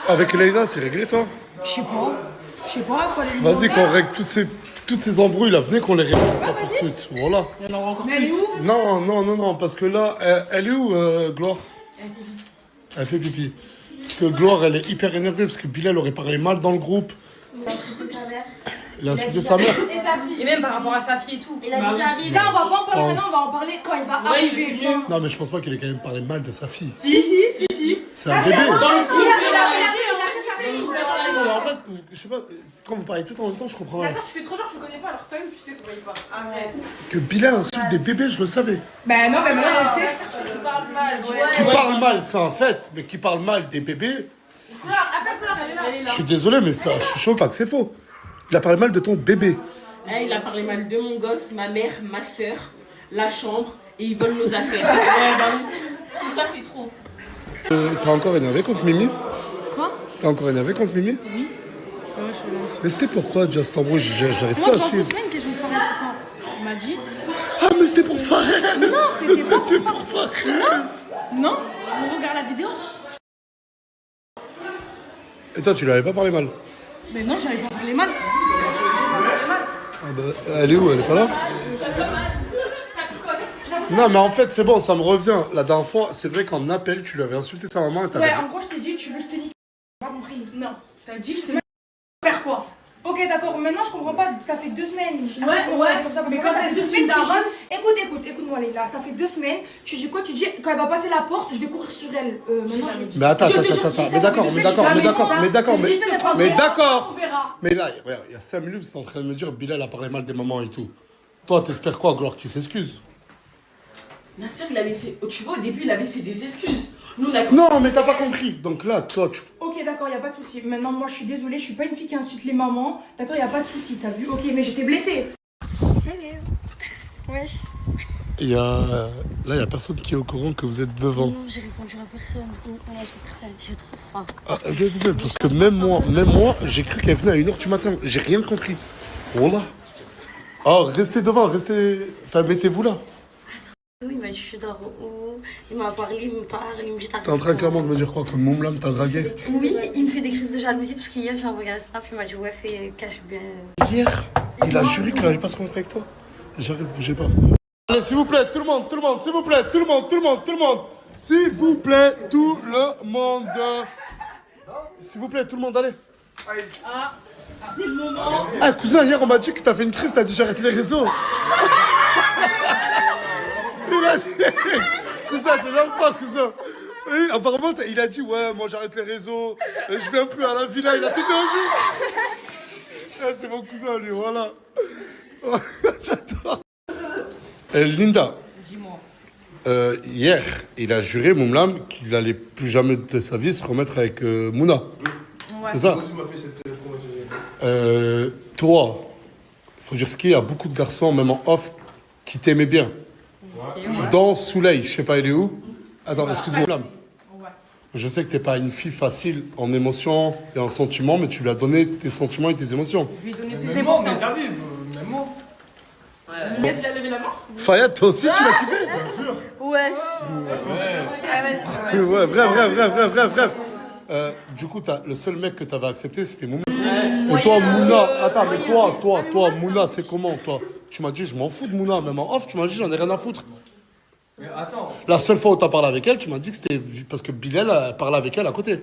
Avec Leïla, c'est réglé, toi? Je sais pas. Je sais pas, faut aller lui Vas-y, demander. qu'on règle toutes ces embrouilles là. Venez qu'on les règle une fois pour toutes. Voilà. Il y en aura encore plus. Où? Non, parce que là, elle est où, Gloire? Elle fait pipi. Parce que Gloire, elle est hyper énervée parce que Bilal aurait parlé mal dans le groupe. Il a insulté sa mère. Il a insulté sa mère. Et sa fille. Et même par rapport à sa fille et tout. Il a dit j'arrive. Ça, on va pas en parler Oh. maintenant, on va en parler quand il va Ouais, arriver. il est venu. Non, mais je pense pas qu'il ait quand même parlé mal de sa fille. Si. C'est un bébé. Dans le couple, Non, mais en fait, je sais pas, quand vous parlez tout en même temps, je comprends rien. tu fais trop genre, tu connais pas, alors toi-même tu sais comment il parle. Arrête. Que Bilal insulte des bébés, je le savais. Ben non, mais maintenant je sais. Tu parles mal, Qui parle mal, c'est un fait, mais qui parle mal des bébés, Elle est je là. suis désolé, mais ça, je suis chaud pas que c'est faux. Il a parlé mal de ton bébé. Il a parlé mal de mon gosse, ma mère, ma soeur, la chambre, et ils volent nos affaires. Ouais, bah oui. Tout ça c'est trop. T'es encore énervé contre Mimi? Quoi? T'es encore énervé contre Mimi? Oui. Mais c'était pourquoi déjà cet embrouille? J'arrive Moi, pas à dans 2 suivre. semaines que je me ferai ce temps. Il m'a dit. Ah, mais c'était pour Fares! c'était pas pour Fares! Non, on regarde la vidéo. Et toi, tu lui avais pas parlé mal? Mais non, j'arrive pas à parler mal. Ah bah, elle est où? Elle est pas là? Non, mais en fait, c'est bon, ça me revient. La dernière fois, c'est vrai qu'en appel, tu lui avais insulté sa maman et t'avais... Ouais, en gros, je t'ai dit, tu veux que je te nique. J'ai pas compris. Non. T'as dit, je te nique. Faire quoi? Ok, d'accord, maintenant je comprends pas, ça fait 2 semaines. Ouais, comme ça, parce mais que quand ça elle fait se 2 suit semaines, tu d'Aaron- dis- Écoute-moi, Léla, ça fait 2 semaines, tu dis quoi? Tu dis, quand elle va passer la porte, je vais courir sur elle. Maintenant, Mais attends, je te jure, attends. ça Mais fait d'accord, 2 mais semaines, d'accord, j'ai mais jamais d'accord, dit ça. mais d'accord, Je te mais... dis, on Mais verra, d'accord. on verra. Mais là, regarde, il y a 5 minutes, vous êtes en train de me dire Bilal a parlé mal des mamans et tout. Toi, t'espères quoi, Gloire, qu'il s'excuse? Nasser, il avait fait. Tu vois, au début, il avait fait des excuses. Nous, on a cru. Non, mais t'as pas compris. Donc là, toi, tu... Ok, d'accord, y a pas de souci. Maintenant, moi, je suis désolée, je suis pas une fille qui insulte les mamans. D'accord, y a pas de souci, t'as vu? Ok, mais j'étais blessée. Salut. Wesh. Il y a... Là, il y a personne qui est au courant que vous êtes devant. Non, j'ai répondu à personne. Non, j'ai personne. J'ai trop froid. Ah, bien, parce que même moi, j'ai cru qu'elle venait à 1h du matin. J'ai rien compris. Voilà. Oh, restez devant, restez... Enfin, mettez-vous là. Oui, mais je suis dans où? Il m'a parlé, il me parle, il me dit T'es en train clairement de me dire quoi? Que Moumlam t'a dragué? Oui, il me fait des crises de jalousie parce qu'hier j'ai envoyé un snap, il m'a dit ouais, fais cache bien. Hier, il a juré qu'il allait pas se rencontrer avec toi. J'arrive, bougez pas. Allez, s'il vous plaît, tout le monde, s'il vous plaît, tout le monde. S'il vous plaît, tout le monde. S'il vous plaît, tout le monde, allez. Ah, cousin, hier, on m'a dit que t'as fait une crise, t'as dit j'arrête les réseaux. Il a dit... Cousin, t'énerve pas, cousin. Et apparemment, il a dit, ouais, moi j'arrête les réseaux, je viens plus à la villa, il a tout un jour. Ah, c'est mon cousin, lui, voilà. J'adore. Linda. Dis-moi. Hier, il a juré, Moumlam, qu'il allait plus jamais de sa vie se remettre avec Mouna. C'est ça? Toi, faut dire ce qu'il y a beaucoup de garçons, même en off, qui t'aimaient bien. Dans Soleil, je sais pas, il est où? Attends, excuse-moi. Moumlam. Je sais que t'es pas une fille facile en émotions et en sentiments, mais tu lui as donné tes sentiments et tes émotions. Je lui ai donné plus d'importance. Minette, il a levé la main. Fayad, toi aussi, tu l'as kiffé? Wesh. Ouais, bref. Du coup, le seul mec que t'avais accepté, c'était Mouna. Et toi, Mouna, attends, mais toi, Mouna, c'est comment, toi? Tu m'as dit, je m'en fous de Mouna, même en off, tu m'as dit, j'en ai rien à foutre. Mais attends. La seule fois où t'as parlé avec elle, tu m'as dit que c'était parce que Bilal a parlé avec elle à côté.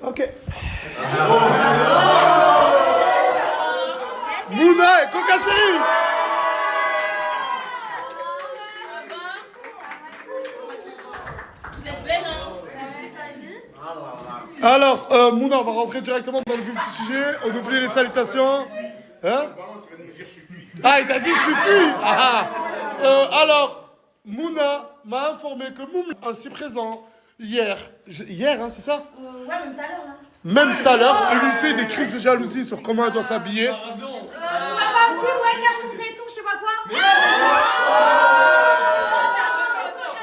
Ok. Mouna et Coca Chérie. Vous êtes belle, hein? Alors, Mouna, on va rentrer directement dans le vif du sujet. On oublie les salutations. Hein? Ah, il t'a dit je suis plus. Alors, Mouna m'a informé que Moum, ainsi présent, hier, hein, c'est ça? Ouais, même tout à l'heure là. Même tout à l'heure, elle lui fait des crises de jalousie sur comment elle doit s'habiller. Tu m'as pas dit ouais, cache ton téton, je sais pas quoi.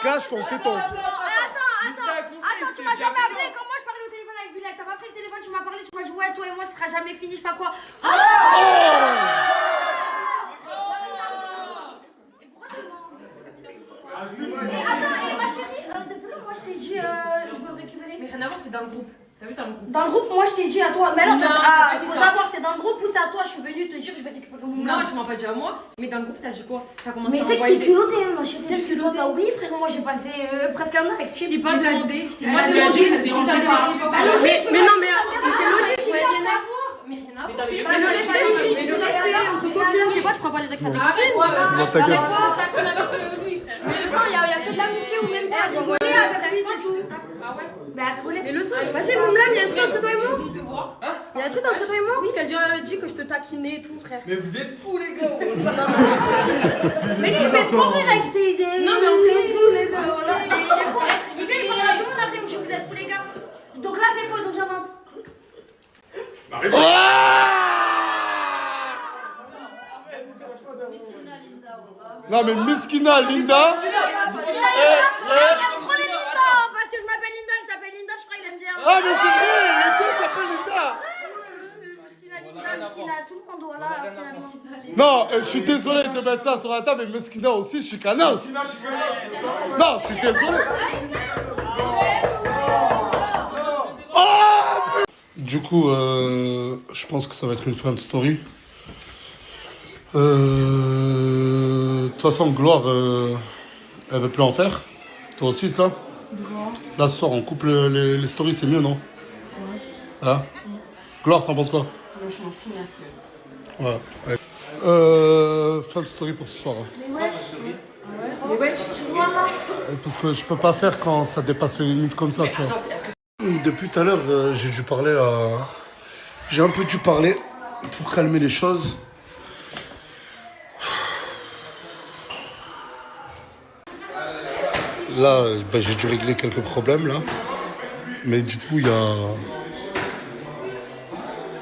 Cache ton téton. Attends, tu m'as jamais appelé quand moi je parlais au téléphone avec Bilal. T'as pas pris le téléphone, tu m'as parlé, tu m'as dit ouais, toi et moi, ce sera jamais fini, je sais pas quoi. Et pourquoi tu mens? Et attends, et ma chérie, depuis quand moi je t'ai dit je veux récupérer Mais rien à voir, c'est dans le groupe. T'as vu, dans le groupe. Dans le groupe, moi je t'ai dit à toi. Mais alors, Non, il faut ça. savoir, c'est dans le groupe ou c'est à toi, je suis venue te dire que je vais récupérer mon Non, nom. tu m'as pas dit à moi, mais dans le groupe, t'as dit quoi? T'as commencé Mais à tu sais que envoyer t'es des... culotté, hein, ma chérie. Parce que toi, t'as oublié, frère. Moi, j'ai passé presque un an avec Je t'ai pas demandé. Moi, Moi, j'ai demandé. Bah, logique, mais non, mais c'est logique. Mais rien à voir. Mais rien à voir. Mais le respect entre copines, je sais pas, je prends pas les extraits. Arrête, Bon, ta gueule. t'as con avec lui, frère. Mais le sang, il y a que de l'amitié ou même pas. Rigoler avec lui, c'est tout. Ah ouais? Bah, rigoler. Mais le sang, vas-y, Moumlam, il y a un truc entre toi et moi. Je te vois. Il y a un truc entre toi et moi. Oui, qu'elle dit que je te taquinais et tout, frère. Mais vous êtes fous, les gars. Mais lui, il fait trop rire avec ses idées. Non, mais on est fous, les gars. Il vient, il parle à tout le monde après, je vous êtes fous, les gars. Donc là, c'est faux, donc j'invente. Non, mais Miskina, Linda. Il aime trop les Linda, parce que je m'appelle Linda, il s'appelle Linda, je crois qu'il aime bien. Ah, mais c'est vrai, les deux s'appellent Linda. Miskina, tout le monde, voilà, finalement. Non, je suis désolé de mettre ça sur la table, mais Miskina aussi, chicanos. Non, je suis désolé. Oh, du coup, je pense que ça va être une fin de story. De toute façon, Gloire, elle veut plus en faire. Toi aussi, cela. Là, ce soir, on coupe les stories, c'est mieux, non? Hein? Gloire, t'en penses quoi? Je m'en fous, merci. Ouais. Fin de story pour ce soir. Mais ouais, tu vois, là. Parce que je peux pas faire quand ça dépasse les limites comme ça, tu vois. Depuis tout à l'heure, j'ai dû parler à... J'ai un peu dû parler pour calmer les choses. Là, j'ai dû régler quelques problèmes, là. Mais dites-vous, il y a...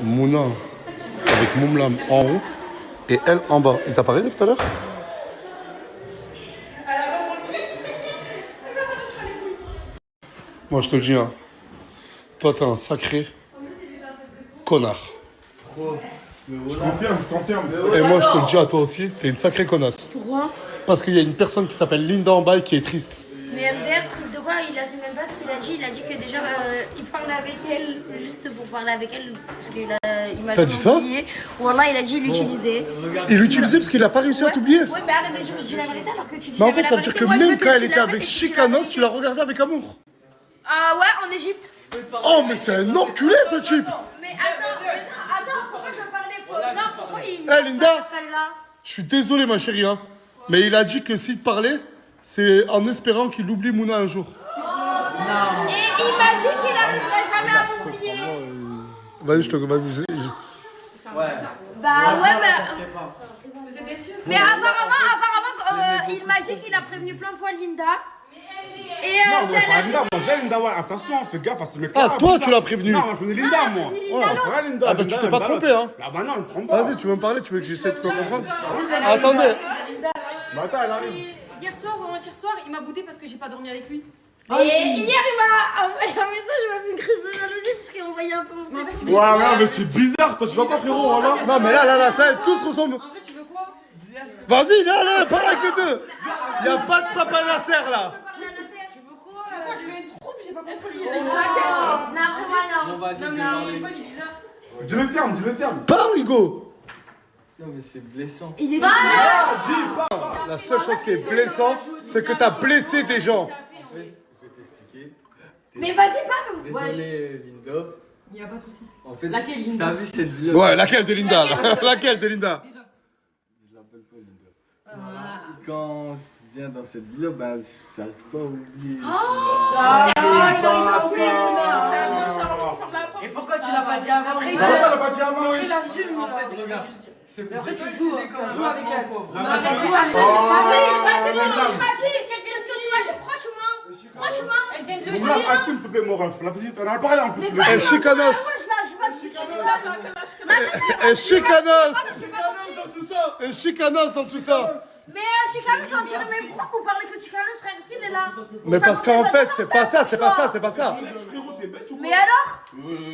Mouna avec Moumlam en haut et elle en bas. Il t'a parlé depuis tout à l'heure? Moi, je te le dis, hein. Toi, t'es un sacré connard. Je confirme. Et moi, je te le dis à toi aussi, t'es une sacrée connasse. Pourquoi? Parce qu'il y a une personne qui s'appelle Linda en bas et qui est triste. Mais MDR, triste de quoi? Il a même pas ce qu'il a dit. Il a dit que déjà, il parlait avec elle, juste pour parler avec elle, parce qu'il m'a T'as dit ça? oublié. Wallah, il a dit l'utiliser. Il l'utilisait parce qu'il a pas réussi à t'oublier. Ouais, mais arrête de dire que je dis la vérité alors que tu dis Mais en jamais fait, ça la veut dire vérité. que Moi, je veux même que quand tu elle était la avec vérité, Chicanos, tu la regardais avec amour. Ah ouais, en Égypte. Oh, mais c'est un enculé, ce type. Mais attends, pourquoi je parlais faux? Non, pourquoi il... Eh, Linda. Elle est là. Je suis désolé, ma chérie, hein. Mais il a dit que s'il te parlait, c'est en espérant qu'il oublie Mouna un jour. Et il m'a dit qu'il n'arriverait jamais à m'oublier. Vas-y, je te... Vas-y, Bah ouais, mais apparemment, il m'a dit qu'il a prévenu plein de fois Linda. Et qu'elle a dit... Linda, moi j'ai Linda, ouais, attention, fais gaffe, parce que mes Ah, toi, tu l'as prévenu. Non, je connais Linda, moi. Ouais, Linda. Ah, bah, tu t'es pas trompé, hein. Ah, bah non, je me trompe pas. Vas-y, tu veux me parler? Tu veux que j'essaie de te comprendre? Attendez. Bah attends, elle arrive. Hier soir ou avant-hier soir, il m'a bouté parce que j'ai pas dormi avec lui. Et hier, il m'a envoyé un message, il m'a fait une crise de jalousie parce qu'il envoyait un peu mon texte. Ouais, mais tu es bizarre, toi, tu vois quoi, frérot, voilà. Non, mais là, ça, tous ressemblent. En vrai, tu veux quoi? Vas-y, là, parle avec les deux. Il n'y a pas de papa Nasser, là. Moi, je vais être trop, j'ai pas compris. Non, après moi, non. Bon, vas-y, Non, je vais mais parler. il est bizarre. Dis le terme, dis le terme. Parle, Hugo. Non, mais c'est blessant. Il est La seule chose qui est blessante, c'est que t'as blessé des gens. En fait, je vais t'expliquer. Mais vas-y, parle. Désolé, Linda. Il y a pas de soucis. En fait, Laquelle, Linda? t'as vu cette vidéo? Ouais, laquelle de Linda, là? Laquelle de Linda? Je l'appelle pas Linda. Quand je viens dans cette vidéo, ben, j'arrive pas à oublier. Et pourquoi tu l'as pas dit avant? Après, Pourquoi t'as pas dit avant, il oui? assume. En fait, regarde. C'est pour Après, tu joues avec elle. Vas-y, c'est ce que tu m'as dit. Qu'est-ce que tu m'as dit? Franchement. Elle vient de le Mon dire. gars, assume, s'il te plaît, mon ref. La visite, on en a parlé en plus. Eh, Chicanos. Eh, Chicanos. Eh, Chicanos dans tout ça. Mais Chicanos, on dirait, mais pourquoi vous parlez que Chicanos, frère? Est-ce qu'il est là? Mais parce qu'en fait, c'est pas ça, c'est pas ça, c'est pas ça. Mais alors?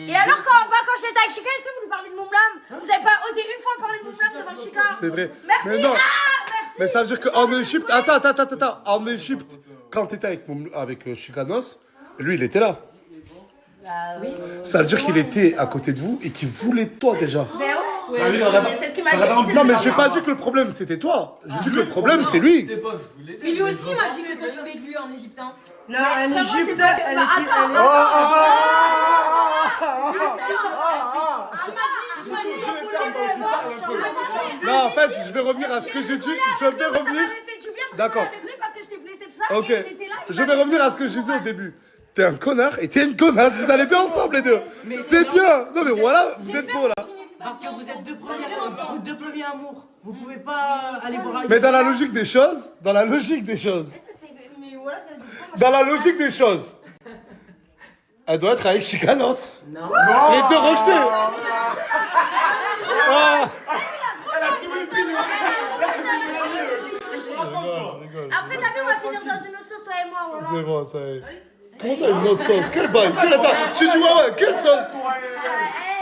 Et alors, quand j'étais avec Chica, est-ce que vous nous parlez de Moumlam? Vous avez pas osé une fois parler de Moumlam devant Chica? C'est vrai. Merci. Mais non. Merci. Mais ça veut dire qu'en Égypte, attends. En Égypte, quand t'étais avec Chicanos, lui, il était là. Ça veut dire qu'il était à côté de vous et qu'il voulait toi déjà. Ben ouais. Allez, C'est ce qu'il m'a dit. Non, mais j'ai pas dit que le problème c'était toi. J'ai dit que le problème c'est lui. C'est pas que je voulais. Mais lui aussi m'a dit que toi tu voulais de lui en égyptain. Non, en Vraiment, c'est Égypte, pas que- elle bah, était. attends, elle Il m'a dit on voulait Non, en fait, je vais revenir à ce que j'ai dit. Je vais revenir. Ça m'avait fait du bien de D'accord. avec lui parce que je t'ai blessé tout ça. Ok. Et il était là, il Je m'a vais dit- revenir à ce que je disais au début. T'es un connard et t'es une connasse. Vous allez bien ensemble les deux. C'est bien. Non mais voilà, vous êtes beaux là. Parce que vous êtes deux premiers amours. Vous pouvez pas aller voir ailleurs. Mais dans la logique des choses, dans la logique des choses, Mais voilà, t'as dit quoi, moi, dans la logique des choses, elle doit être avec Chicanos. Non. Les deux rejetés. Ah. Après, t'as vu, on va finir dans une autre sauce, toi et moi. Voilà. C'est bon, ça y est. Comment ça, une autre sauce? Quelle bail? Attends, j'ai dit ouais, quelle sauce?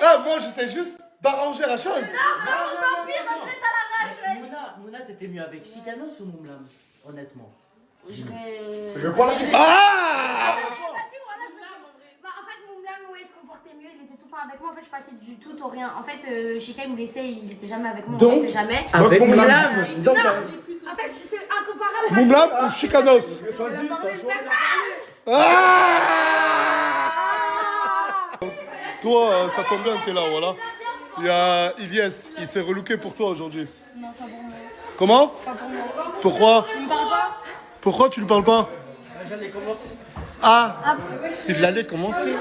Ah, moi j'essaie juste d'arranger la chose. Tant pis, va te mettre à la rage, wesh. Mouna, t'étais mieux avec Chicanos ou Moumlam? Honnêtement. Réponds à la question. Ah! Vas-y, voilà, je l'ai. Bah, en fait, Moumlam, ouais, il se comportait mieux, il était tout le temps avec moi. En fait, je passais du tout au rien. En fait, Shika, il me laissait, il était jamais avec moi. Donc, on était jamais. Avec Donc, Moumlam. Moumlam. Donc, En fait, c'est incomparable. Moumlam ou Chicanos? Vas-y, Ah! Toi, ça tombe bien, t'es là, voilà. Il y a Ilyes, il s'est relooké pour toi aujourd'hui. Non, c'est pas pour moi. Comment? C'est pas pour moi. Pourquoi? Il me parle pas. Pourquoi tu ne parles pas? J'en ai commencé. Ah! Il allait commencer.